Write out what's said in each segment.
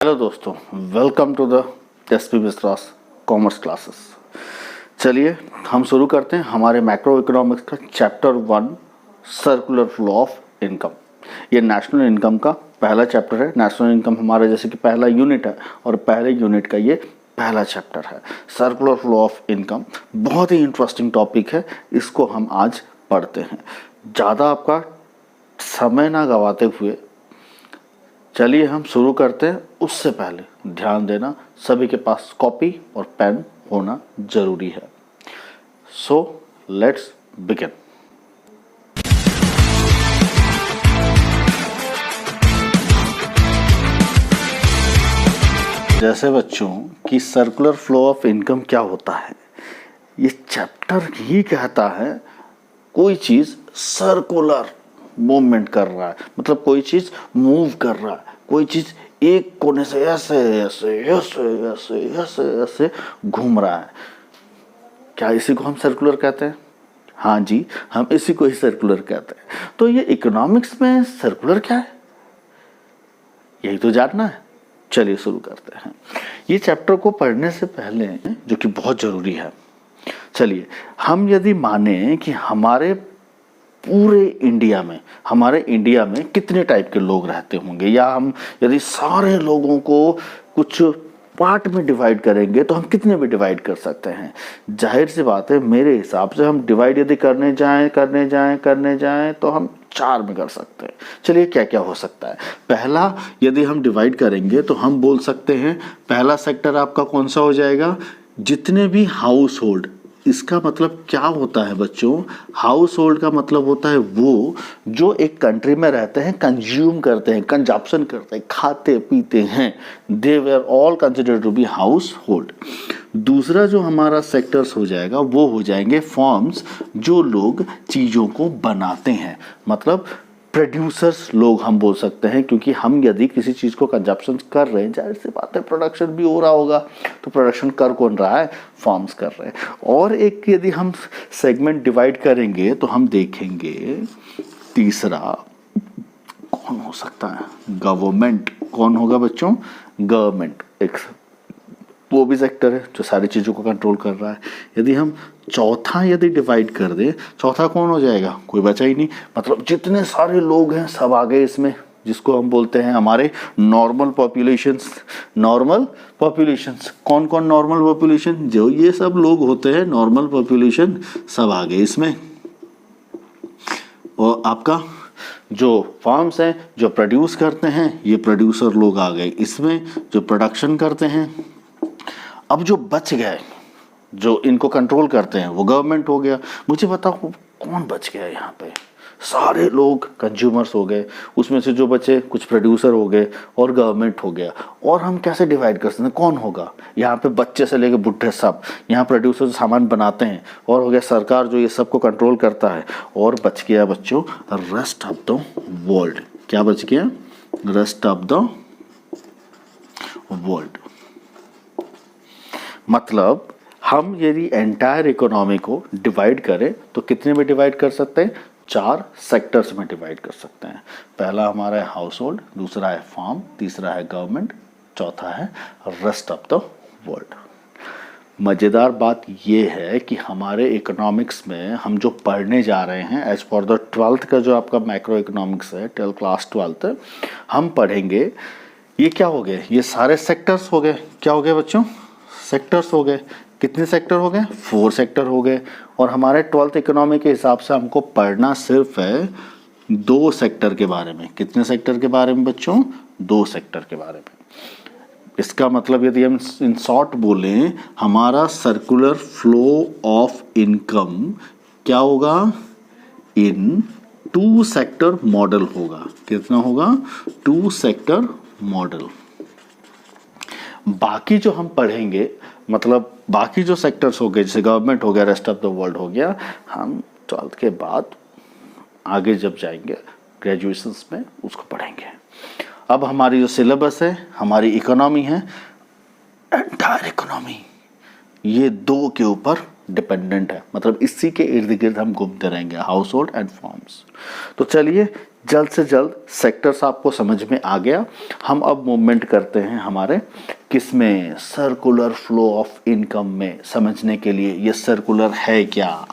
Hello दोस्तों, welcome to the SP Mishra's commerce classes. चलिए हम शुरू करते हैं हमारे मैक्रो इकोनॉमिक्स का chapter 1 circular flow of income. ये नेशनल इनकम का पहला चैप्टर है। नेशनल इनकम हमारा जैसे कि पहला यूनिट है और पहले यूनिट का ये पहला चैप्टर है। सर्कुलर फ्लो ऑफ इनकम बहुत ही इंटरेस्टिंग टॉपिक है, इसको हम आज पढ़ते हैं। ज़्यादा आपका समय ना गवाते हुए चलिए हम शुरू करते हैं। उससे पहले ध्यान देना, सभी के पास कॉपी और पेन होना जरूरी है। So let's begin. जैसे बच्चों कि सर्कुलर फ्लो ऑफ इनकम क्या होता है, ये चैप्टर ही कहता है कोई चीज सर्कुलर मूवमेंट कर रहा है, मतलब कोई चीज मूव कर रहा है, कोई चीज एक कोने से ऐसे ऐसे ऐसे ऐसे ऐसे ऐसे घूम रहा है। क्या इसी को हम सर्कुलर कहते हैं? हाँ जी, हम इसी को ही सर्कुलर कहते हैं। तो ये इकोनॉमिक्स में सर्कुलर क्या है, यही तो जानना है। चलिए शुरू करते हैं। ये चैप्टर को पढ़ने से पहले, जो कि बहुत जरूरी है, चलिए हम यदि माने कि हमारे इंडिया में कितने टाइप के लोग रहते होंगे, या हम यदि सारे लोगों को कुछ पार्ट में डिवाइड करेंगे तो हम कितने में डिवाइड कर सकते हैं। जाहिर सी बात है, मेरे हिसाब से हम डिवाइड यदि करने जाएं तो हम 4 में कर सकते हैं। चलिए क्या क्या हो सकता है। पहला, यदि हम डिवाइड करेंगे तो हम बोल सकते हैं पहला सेक्टर आपका कौन सा हो जाएगा, जितने भी हाउस होल्ड। इसका मतलब क्या होता है बच्चों? हाउस होल्ड का मतलब होता है वो जो एक कंट्री में रहते हैं, कंज्यूम करते हैं, कंजप्शन करते हैं, खाते पीते हैं। They were all considered to be household. दूसरा जो हमारा सेक्टर्स हो जाएगा वो हो जाएंगे फॉर्म्स, जो लोग चीज़ों को बनाते हैं, मतलब प्रोड्यूसर्स लोग हम बोल सकते हैं, क्योंकि हम यदि किसी चीज़ को कंजप्शन कर रहे हैं, जाहिर सी बात है प्रोडक्शन भी हो रहा होगा। तो प्रोडक्शन कर कौन रहा है? फॉर्म्स कर रहे हैं। और एक यदि हम सेगमेंट डिवाइड करेंगे तो हम देखेंगे तीसरा कौन हो सकता है? गवर्नमेंट। कौन होगा बच्चों? गवर्नमेंट एक वो भी सेक्टर है जो सारी चीज़ों को कंट्रोल कर रहा है। यदि हम चौथा यदि डिवाइड कर दे, चौथा कौन हो जाएगा? कोई बचा ही नहीं, मतलब जितने सारे लोग हैं सब आ गए इसमें, जिसको हम बोलते हैं हमारे नॉर्मल पॉपुलेशंस। नॉर्मल पॉपुलेशंस कौन कौन? नॉर्मल पॉपुलेशन जो ये सब लोग होते हैं, नॉर्मल पॉपुलेशन सब आ गए इसमें। और आपका जो फार्म्स हैं जो प्रोड्यूस करते हैं, ये प्रोड्यूसर लोग आ गए इसमें, जो प्रोडक्शन करते हैं। अब जो बच गए, जो इनको कंट्रोल करते हैं, वो गवर्नमेंट हो गया। मुझे बताओ कौन बच गया यहाँ पे? सारे लोग कंज्यूमर्स हो गए, उसमें से जो बचे कुछ प्रोड्यूसर हो गए और गवर्नमेंट हो गया। और हम कैसे डिवाइड कर सकते हैं कौन होगा? यहाँ पे बच्चे से लेकर बुढ़े सब, यहाँ प्रोड्यूसर जो सामान बनाते हैं, और हो गया सरकार जो ये सबको कंट्रोल करता है। और बच गया बच्चों रेस्ट ऑफ द वर्ल्ड। क्या बच गया? Rest of the world. मतलब हम यदि एंटायर इकोनॉमी को डिवाइड करें तो कितने में डिवाइड कर सकते हैं? 4 सेक्टर्स में डिवाइड कर सकते हैं। पहला हमारा है हाउस होल्ड, दूसरा है फार्म, तीसरा है गवर्नमेंट, चौथा है रेस्ट ऑफ द वर्ल्ड। मज़ेदार बात यह है कि हमारे इकोनॉमिक्स में हम जो पढ़ने जा रहे हैं, एज फॉर द 12th का जो आपका मैक्रो इकोनॉमिक्स है, क्लास 12th, हम पढ़ेंगे ये क्या हो गए? ये सारे सेक्टर्स हो गए। क्या हो गए बच्चों? सेक्टर्स हो गए। कितने सेक्टर हो गए? 4 सेक्टर हो गए। और हमारे 12th इकोनॉमी के हिसाब से हमको पढ़ना सिर्फ है 2 सेक्टर के बारे में। कितने सेक्टर के बारे में बच्चों? 2 सेक्टर के बारे में। इसका मतलब यदि हम इन शॉर्ट बोलें, हमारा सर्कुलर फ्लो ऑफ इनकम क्या होगा? इन 2 सेक्टर मॉडल होगा। कितना होगा? 2 सेक्टर मॉडल। बाकी जो हम पढ़ेंगे, मतलब बाकी जो सेक्टर्स हो गए, जैसे गवर्नमेंट हो गया, रेस्ट ऑफ द वर्ल्ड हो गया, हम 12th के बाद आगे जब जाएंगे ग्रेजुएशंस में उसको पढ़ेंगे। अब हमारी जो सिलेबस है, हमारी इकोनॉमी है, एंटायर इकोनॉमी ये 2 के ऊपर डिपेंडेंट है, मतलब इसी के इर्द गिर्द हम घूमते रहेंगे, हाउस होल्ड एंड फॉर्म्स। तो चलिए जल्द से जल्द सेक्टर्स आपको समझ में आ गया। हम अब मूवमेंट करते हैं हमारे किसमें, सर्कुलर फ्लो ऑफ इनकम में। समझने के लिए ये सर्कुलर है क्या,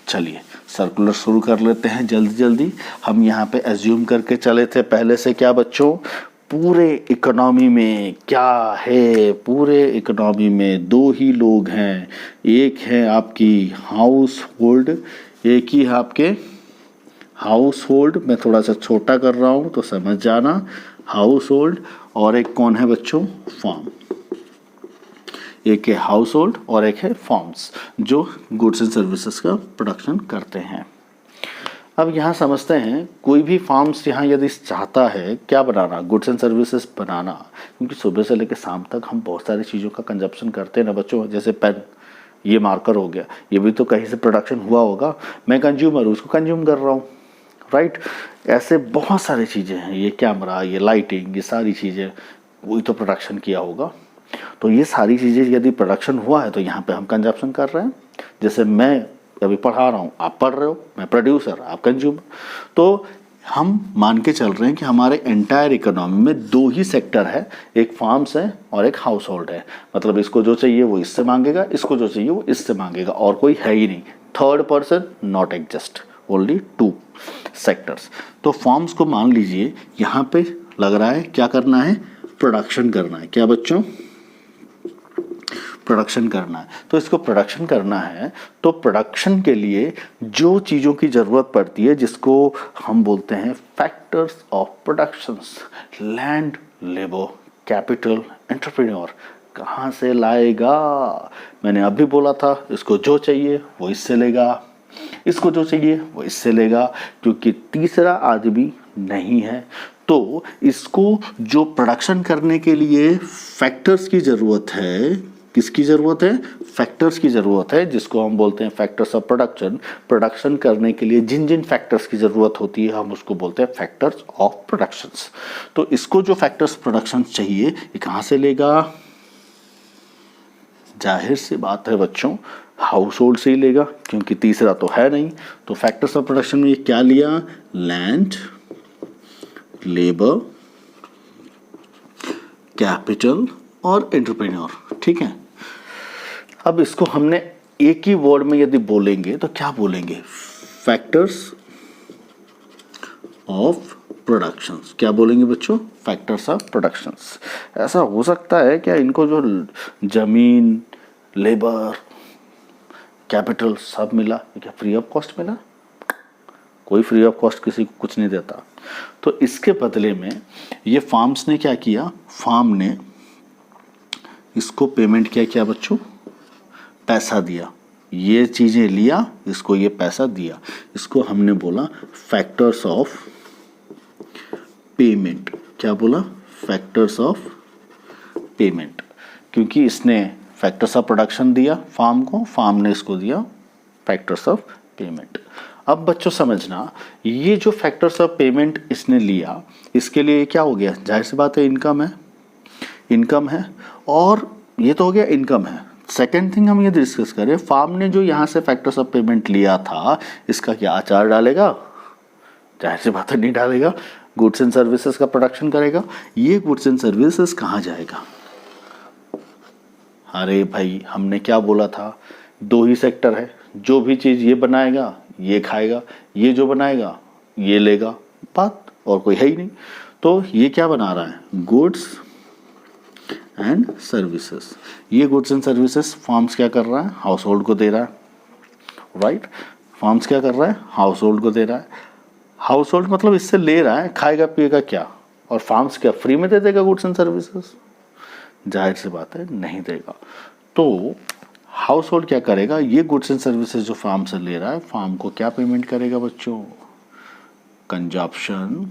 चलिए सर्कुलर शुरू कर लेते हैं जल्दी जल्दी। हम यहाँ पे एज्यूम करके चले थे पहले से क्या बच्चों, पूरे इकोनॉमी में क्या है, पूरे इकोनॉमी में दो ही लोग हैं, एक है आपकी हाउस होल्ड, एक ही है आपके हाउस होल्ड, मैं थोड़ा सा छोटा कर रहा हूँ तो समझ जाना, हाउस होल्ड, और एक कौन है बच्चों, फार्म। एक है हाउस होल्ड और एक है फॉर्म्स जो गुड्स एंड सर्विसेज का प्रोडक्शन करते हैं। अब यहाँ समझते हैं, कोई भी फार्म्स यहाँ यदि चाहता है क्या बनाना, गुड्स एंड सर्विसेज बनाना, क्योंकि सुबह से लेकर शाम तक हम बहुत सारी चीज़ों का कंजप्शन करते हैं ना बच्चों, जैसे पेन, ये मार्कर हो गया, ये भी तो कहीं से प्रोडक्शन हुआ होगा, मैं कंज्यूमर हूँ, उसको कंज्यूम कर रहा हूँ, राइट। ऐसे बहुत सारी चीज़ें हैं, ये कैमरा, ये लाइटिंग, ये सारी चीज़ें वही तो प्रोडक्शन किया होगा। तो ये सारी चीज़ें यदि प्रोडक्शन हुआ है तो यहाँ पे हम कंजप्शन कर रहे हैं। जैसे मैं अभी पढ़ा रहा हूँ, आप पढ़ रहे हो, मैं प्रोड्यूसर, आप कंज्यूमर। तो हम मान के चल रहे हैं कि हमारे एंटायर इकोनॉमी में दो ही सेक्टर है, एक फार्म्स है और एक हाउस होल्ड है। मतलब इसको जो चाहिए वो इससे मांगेगा, इसको जो चाहिए वो इससे मांगेगा, और कोई है ही नहीं, third person not exist, only to sectors. तो फॉर्म्स को मान लीजिए यहाँ पे लग रहा है क्या करना है, प्रोडक्शन करना है, क्या बच्चों, प्रोडक्शन करना है। तो इसको प्रोडक्शन करना है तो प्रोडक्शन के लिए जो चीज़ों की ज़रूरत पड़ती है जिसको हम बोलते हैं factors of productions, land, labour, capital, entrepreneur, कहाँ से लाएगा। मैंने अभी बोला था, इसको जो चाहिए वो इससे लेगा, इसको जो चाहिए वो इससे लेगा, क्योंकि तीसरा आदमी नहीं है। तो इसको जो प्रोडक्शन करने के लिए फैक्टर्स की ज़रूरत है, किसकी ज़रूरत है, फैक्टर्स की ज़रूरत है, जिसको हम बोलते हैं फैक्टर्स ऑफ प्रोडक्शन। प्रोडक्शन करने के लिए जिन जिन फैक्टर्स की ज़रूरत होती है हम उसको बोलते हैं फैक्टर्स ऑफ प्रोडक्शंस। तो इसको जो फैक्टर्स प्रोडक्शन चाहिए ये कहाँ से लेगा, जाहिर सी बात है बच्चों, हाउस होल्ड से ही लेगा, क्योंकि तीसरा तो है नहीं। तो फैक्टर्स ऑफ प्रोडक्शन में ये क्या लिया, लैंड, लेबर, कैपिटल और एंटरप्रेन्योर, ठीक है। अब इसको हमने एक ही वर्ड में यदि बोलेंगे तो क्या बोलेंगे, फैक्टर्स ऑफ प्रोडक्शंस। क्या बोलेंगे बच्चों, फैक्टर्स ऑफ प्रोडक्शंस। ऐसा हो सकता है क्या इनको जो जमीन, लेबर, कैपिटल सब मिला, क्या फ्री ऑफ कॉस्ट मिला, कोई फ्री ऑफ कॉस्ट किसी को कुछ नहीं देता। तो इसके बदले में ये फार्म्स ने क्या किया, फार्म ने इसको पेमेंट क्या बच्चों, पैसा दिया, ये चीज़ें लिया, इसको ये पैसा दिया, इसको हमने बोला फैक्टर्स ऑफ पेमेंट। क्या बोला, फैक्टर्स ऑफ पेमेंट, क्योंकि इसने फैक्टर्स ऑफ प्रोडक्शन दिया फार्म को, फार्म ने इसको दिया फैक्टर्स ऑफ पेमेंट। अब बच्चों समझना, ये जो फैक्टर्स ऑफ पेमेंट इसने लिया, इसके लिए क्या हो गया, जाहिर सी बात है इनकम है, इनकम है, और ये तो हो गया इनकम है। सेकेंड थिंग हम ये डिस्कस करें, फार्म ने जो यहाँ से फैक्टर्स ऑफ पेमेंट लिया था, इसका क्या आचार डालेगा, जाहिर सी बात है नहीं डालेगा, गुड्स एंड सर्विसेज का प्रोडक्शन करेगा। ये गुड्स एंड सर्विसेज कहाँ जाएगा, अरे भाई हमने क्या बोला था, दो ही सेक्टर है, जो भी चीज़ ये बनाएगा ये खाएगा, ये जो बनाएगा ये लेगा, बात और कोई है ही नहीं। तो ये क्या बना रहा है, गुड्स एंड सर्विसेज। ये गुड्स एंड सर्विसेज फार्म्स क्या कर रहा है, हाउस होल्ड को दे रहा है, राइट। फार्म्स क्या कर रहा है, हाउस होल्ड को दे रहा है। हाउस होल्ड मतलब इससे ले रहा है, खाएगा पिएगा क्या, और फार्म्स क्या फ्री में दे देगा गुड्स एंड सर्विसेज, जाहिर सी बात है नहीं देगा। तो हाउस होल्ड क्या करेगा, ये गुड्स एंड सर्विसेज जो फार्म से ले रहा है, फार्म को क्या पेमेंट करेगा बच्चों, कंजप्शन,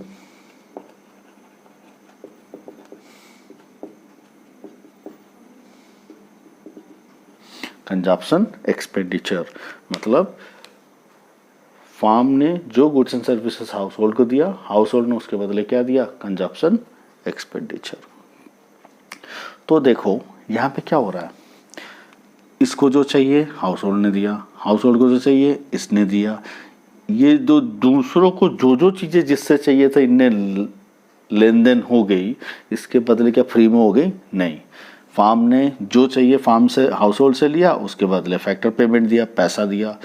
कंजप्शन एक्सपेंडिचर। मतलब फार्म ने जो goods and services house hold को दिया, हाउस होल्ड ने उसके बदले क्या दिया, कंजप्शन एक्सपेंडिचर। तो देखो यहाँ पे क्या हो रहा है, इसको जो चाहिए हाउस होल्ड ने दिया, हाउस होल्ड को जो चाहिए इसने दिया, ये दो दूसरों को जो जो चीजें जिससे चाहिए था इनने लेन देन हो गई, इसके बदले क्या फ्री में हो गई? नहीं। फार्म ने जो चाहिए फार्म से, हाउस होल्ड से लिया, उसके बदले फैक्टर पेमेंट दिया, पैसा दिया।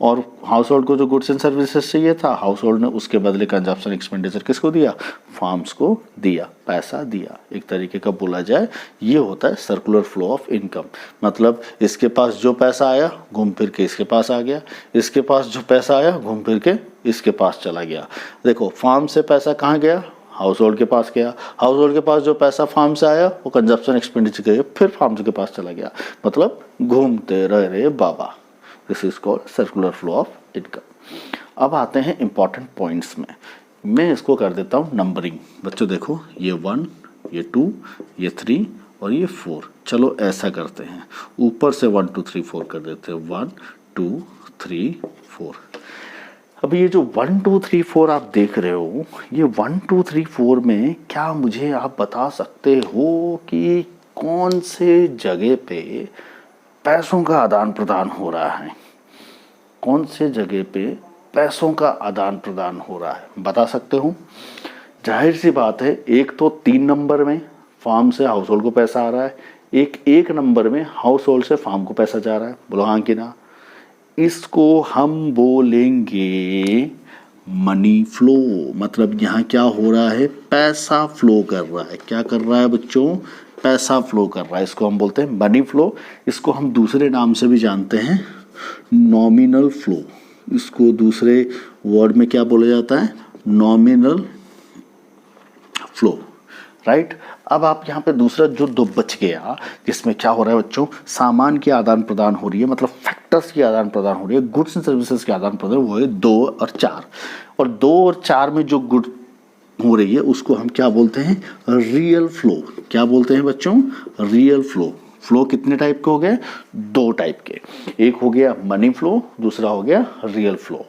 और हाउस होल्ड को जो गुड्स एंड सर्विसेज चाहिए था, हाउस होल्ड ने उसके बदले कंजप्शन एक्सपेंडिचर किसको दिया? फार्म्स को दिया, पैसा दिया। एक तरीके का बोला जाए ये होता है सर्कुलर फ्लो ऑफ इनकम। मतलब इसके पास जो पैसा आया घूम फिर के इसके पास आ गया, इसके पास जो पैसा आया घूम फिर के इसके पास चला गया। देखो फार्म से पैसा कहाँ गया? हाउस होल्ड के पास गया। हाउस होल्ड के पास जो पैसा फार्म से आया वो कंजप्शन एक्सपेंडिचर के फिर फार्म के पास चला गया। मतलब घूमते रह रहे बाबा। This is called circular flow of income. अब आते हैं इंपॉर्टेंट पॉइंट्स में। मैं इसको कर देता हूँ नंबरिंग। बच्चों देखो, ये 1, ये 2, ये 3 और ये 4। चलो ऐसा करते हैं, ऊपर से 1 2 3 4 कर देते हैं। 1 2 3 4। अब ये जो 1 2 3 4 आप देख रहे हो, ये 1 2 3 4 में क्या मुझे आप बता सकते हो कि कौन से जगह पे पैसों का आदान प्रदान हो रहा है? कौन से जगह पे पैसों का आदान प्रदान हो रहा है, बता सकते हो? जाहिर सी बात है, एक तो 3 नंबर में फार्म से हाउस होल्ड को पैसा आ रहा है, एक नंबर में हाउस होल्ड से फार्म को पैसा जा रहा है। बोलो हाँ कि ना? इसको हम बोलेंगे मनी फ्लो। मतलब यहाँ क्या हो रहा है? पैसा फ्लो कर रहा है। क्या कर रहा है बच्चों? पैसा फ्लो कर रहा है। इसको हम बोलते हैं मनी फ्लो। इसको हम दूसरे नाम से भी जानते हैं, नॉमिनल फ्लो। इसको दूसरे वर्ड में क्या बोला जाता है? Nominal flow, right. अब आप यहाँ पे दूसरा जो 2 बच गया, जिसमें क्या हो रहा है बच्चों? सामान की आदान प्रदान हो रही है, मतलब फैक्टर्स की आदान प्रदान हो रही है, गुड्स एंड सर्विसेज की आदान प्रदान, वो है 2 और 4। और 2 और 4 में जो गुड हो रही है उसको हम क्या बोलते हैं? Real flow. क्या बोलते हैं बच्चों? Real flow. फ्लो कितने टाइप के हो गए? 2 टाइप के। एक हो गया मनी फ्लो, दूसरा हो गया रियल फ्लो।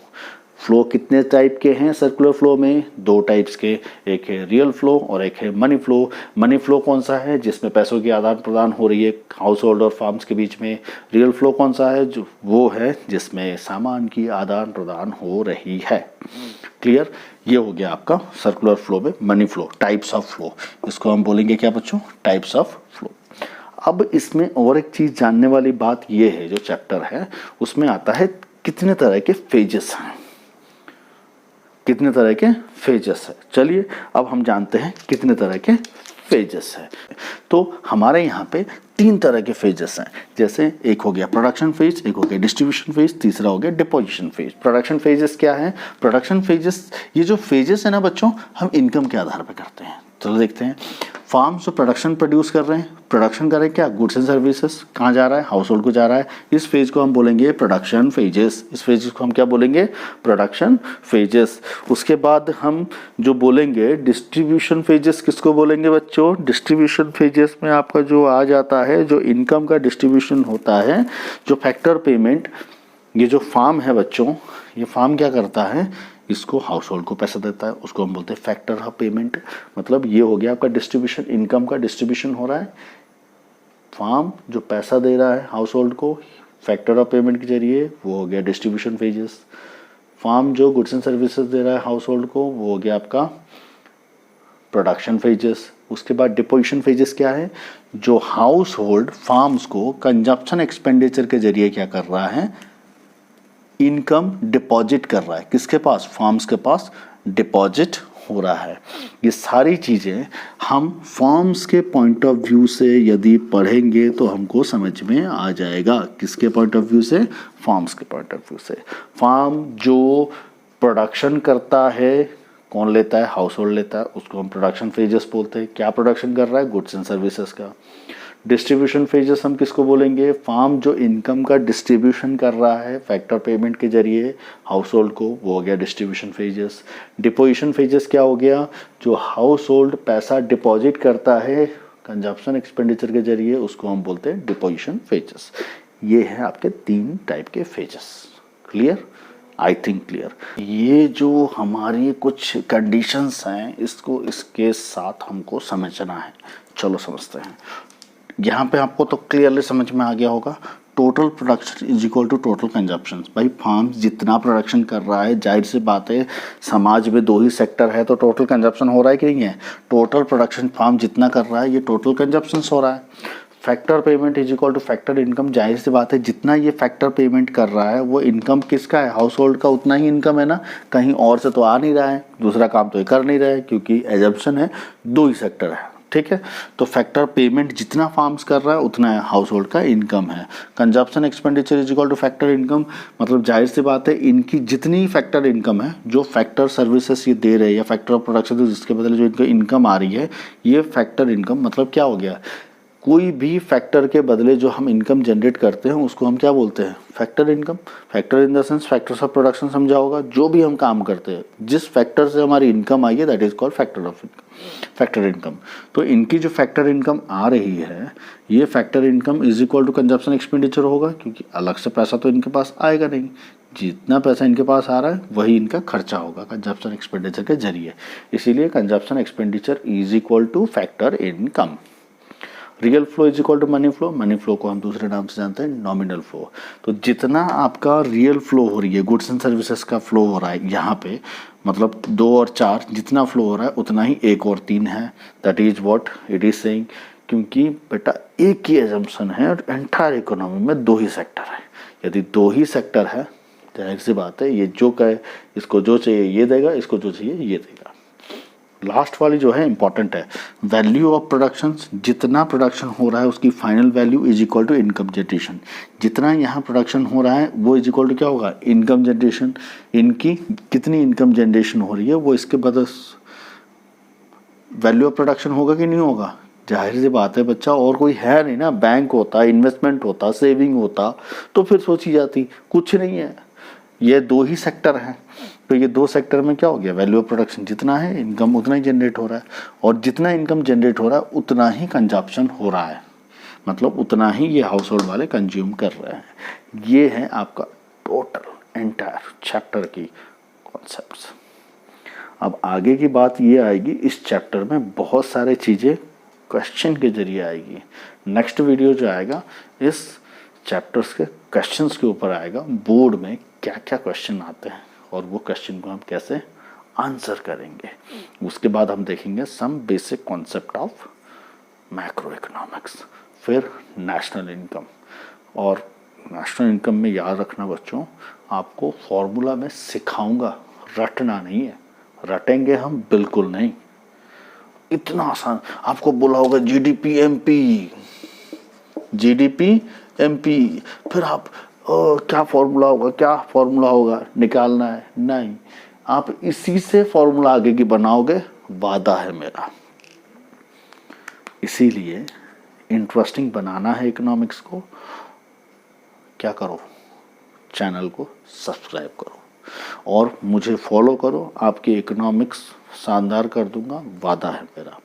फ्लो कितने टाइप के हैं सर्कुलर फ्लो में? 2 टाइप्स के। एक है रियल फ्लो और एक है मनी फ्लो। मनी फ्लो कौन सा है? जिसमें पैसों की आदान प्रदान हो रही है हाउस होल्ड और फार्म्स के बीच में। रियल फ्लो कौन सा है? जो वो है जिसमें सामान की आदान प्रदान हो रही है। क्लियर? ये हो गया आपका सर्कुलर फ्लो में money flow, types of flow. इसको हम बोलेंगे क्या बच्चों? Types of flow. अब इसमें और एक चीज जानने वाली बात ये है, जो चैप्टर है उसमें आता है कितने तरह के फेजेस हैं। कितने तरह के फेजेस है? चलिए अब हम जानते हैं कितने तरह के फेजेस है। तो हमारे यहाँ पे 3 तरह के फेजेस हैं। जैसे एक हो गया प्रोडक्शन फेज, एक हो गया डिस्ट्रीब्यूशन फेज, तीसरा हो गया डिपोजिशन फेज। प्रोडक्शन फेजेस क्या है? प्रोडक्शन फेजेस, ये जो फेजेस है ना बच्चों, हम इनकम के आधार पर करते हैं। चलो देखते हैं। फार्म्स जो प्रोडक्शन प्रोड्यूस कर रहे हैं, प्रोडक्शन कर रहे हैं क्या? Goods and services. कहाँ जा रहा है? हाउस होल्ड को जा रहा है। इस फेज को हम बोलेंगे प्रोडक्शन फेजेस। इस फेज को हम क्या बोलेंगे? Production phases. उसके बाद हम जो बोलेंगे डिस्ट्रीब्यूशन फेजेस, किसको बोलेंगे बच्चों? डिस्ट्रीब्यूशन फेजेस में आपका जो आ जाता है, जो इनकम का डिस्ट्रीब्यूशन होता है, जो फैक्टर पेमेंट, ये जो फार्म है बच्चों, ये फार्म क्या करता है? इसको हाउस होल्ड को पैसा देता है, उसको हम बोलते हैं फैक्टर ऑफ पेमेंट। मतलब ये हो गया आपका डिस्ट्रीब्यूशन, इनकम का डिस्ट्रीब्यूशन हो रहा है। फार्म जो पैसा दे रहा है हाउस होल्ड को फैक्टर ऑफ पेमेंट के जरिए, वो हो गया डिस्ट्रीब्यूशन फेजेस। फार्म जो गुड्स एंड सर्विसेज दे रहा है हाउस होल्ड को, वो हो गया आपका प्रोडक्शन फेजेस। उसके बाद डिपोजिशन फेजेस क्या है? जो हाउस होल्ड फार्म्स को कंजप्शन एक्सपेंडिचर के जरिए क्या कर रहा है? इनकम डिपॉजिट कर रहा है। किसके पास? फार्म्स के पास डिपॉजिट हो रहा है। ये सारी चीज़ें हम फॉर्म्स के पॉइंट ऑफ व्यू से यदि पढ़ेंगे तो हमको समझ में आ जाएगा। किसके पॉइंट ऑफ व्यू से? फॉर्म्स के पॉइंट ऑफ व्यू से। फार्म जो प्रोडक्शन करता है, कौन लेता है? हाउस होल्ड लेता है, उसको हम प्रोडक्शन फेजेस बोलते हैं। क्या प्रोडक्शन कर रहा है? गुड्स एंड सर्विसेज का। डिस्ट्रीब्यूशन फेजेस हम किसको बोलेंगे? फार्म जो इनकम का डिस्ट्रीब्यूशन कर रहा है फैक्टर पेमेंट के जरिए हाउस होल्ड को, वो हो गया डिस्ट्रीब्यूशन फेजेस। डिपोजिशन फेजेस क्या हो गया? जो हाउस होल्ड पैसा डिपॉजिट करता है कंजप्शन एक्सपेंडिचर के जरिए, उसको हम बोलते हैं डिपोजिशन फेजेस। ये है आपके 3 टाइप के phases. Clear? I think clear. ये जो हमारी कुछ कंडीशंस हैं, इसको इसके साथ हमको समझना है। चलो समझते हैं। यहाँ पे आपको तो क्लियरली समझ में आ गया होगा। Total production is equal to total consumption. भाई फार्म जितना प्रोडक्शन कर रहा है, जाहिर सी बात है समाज में दो ही सेक्टर है तो टोटल कंजप्शन हो रहा है कि नहीं है। टोटल प्रोडक्शन फार्म जितना कर रहा है ये टोटल कंजप्शन हो रहा है। Factor payment is equal to factor income, जाहिर सी बात है जितना ये फैक्टर पेमेंट कर रहा है वो इनकम किसका है, हाउस होल्ड का उतना ही इनकम है ना, कहीं और से तो आ नहीं रहा है, दूसरा काम तो ये कर नहीं रहा है क्योंकि एजम्पशन है दो ही सेक्टर है। ठीक है, तो फैक्टर पेमेंट जितना फार्म्स कर रहा है उतना हाउस होल्ड का इनकम है। Consumption expenditure is equal to factor income, मतलब जाहिर सी बात है इनकी जितनी फैक्टर इनकम है, जो फैक्टर सर्विसेज ये दे रहे हैं या फैक्टर ऑफ प्रोडक्शन जिसके बदले जो इनको इनकम आ रही है, ये फैक्टर इनकम मतलब क्या हो गया, कोई भी फैक्टर के बदले जो हम इनकम जनरेट करते हैं उसको हम क्या बोलते हैं, factor income. Factor in the sense factors of production समझा होगा, जो भी हम काम करते हैं जिस फैक्टर से हमारी इनकम आई है that is called factor of factor income. तो इनकी जो फैक्टर इनकम आ रही है ये factor income is equal to consumption expenditure होगा, क्योंकि अलग से पैसा तो इनके पास आएगा नहीं, जितना पैसा इनके पास आ रहा है वही इनका खर्चा होगा कंजप्शन एक्सपेंडिचर के जरिए, इसीलिए consumption expenditure is equal to factor income. Real flow is equal to money flow, money flow को हम दूसरे नाम से जानते हैं नॉमिनल फ्लो। तो जितना आपका रियल फ्लो हो रही है, गुड्स एंड सर्विसेज का फ्लो हो रहा है यहाँ पे, मतलब 2 और 4 जितना फ्लो हो रहा है उतना ही 1 और 3 है, that is what it is saying. क्योंकि बेटा एक ही एजम्पशन है और एंटायर इकोनॉमी में 2 ही सेक्टर है, यदि 2 ही सेक्टर है जाहिर सी बात है ये जो कहे इसको जो चाहिए ये देगा, इसको जो चाहिए ये देगा। लास्ट वाली जो है इंपॉर्टेंट है, वैल्यू ऑफ प्रोडक्शन, जितना प्रोडक्शन हो रहा है उसकी final value is equal to income generation. जितना यहाँ प्रोडक्शन हो रहा है वो इज इक्वल टू क्या होगा, इनकम जनरेशन। इनकी कितनी इनकम जनरेशन हो रही है वो इसके बाद वैल्यू ऑफ प्रोडक्शन होगा कि नहीं होगा, जाहिर सी बात है बच्चा, और कोई है नहीं ना, बैंक होता, इन्वेस्टमेंट होता, सेविंग होता तो फिर सोची जाती, कुछ नहीं है, ये 2 ही सेक्टर हैं। तो ये 2 सेक्टर में क्या हो गया, वैल्यू ऑफ प्रोडक्शन जितना है इनकम उतना ही जनरेट हो रहा है, और जितना इनकम जनरेट हो रहा है उतना ही कंजप्शन हो रहा है, मतलब उतना ही ये हाउस होल्ड वाले कंज्यूम कर रहे हैं। ये है आपका टोटल एंटायर चैप्टर की कॉन्सेप्ट्स। अब आगे की बात ये आएगी, इस चैप्टर में बहुत सारे चीज़ें क्वेश्चन के जरिए आएगी। नेक्स्ट वीडियो जो आएगा इस चैप्टर्स के क्वेश्चंस के ऊपर आएगा, बोर्ड में क्या क्या क्वेश्चन आते हैं और वो क्वेश्चन को हम कैसे आंसर करेंगे। उसके बाद हम देखेंगे some basic concept of macroeconomics, फिर नेशनल इनकम। और नेशनल इनकम में याद रखना बच्चों, आपको फॉर्मूला में सिखाऊंगा, रटना नहीं है, रटेंगे हम बिल्कुल नहीं, इतना आसान। आपको बोला होगा जीडीपी एमपी, फिर आप क्या फॉर्मूला होगा निकालना है, नहीं, आप इसी से फॉर्मूला आगे की बनाओगे, वादा है मेरा। इसीलिए इंटरेस्टिंग बनाना है इकोनॉमिक्स को, क्या करो, चैनल को सब्सक्राइब करो और मुझे फॉलो करो, आपकी इकोनॉमिक्स शानदार कर दूंगा, वादा है मेरा।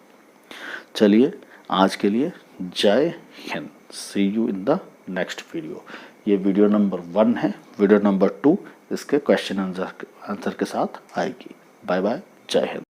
चलिए आज के लिए जय हिंद, see you in the next video. ये वीडियो नंबर 1 है, वीडियो नंबर 2 इसके क्वेश्चन आंसर के साथ आएगी। बाय बाय, जय हिंद।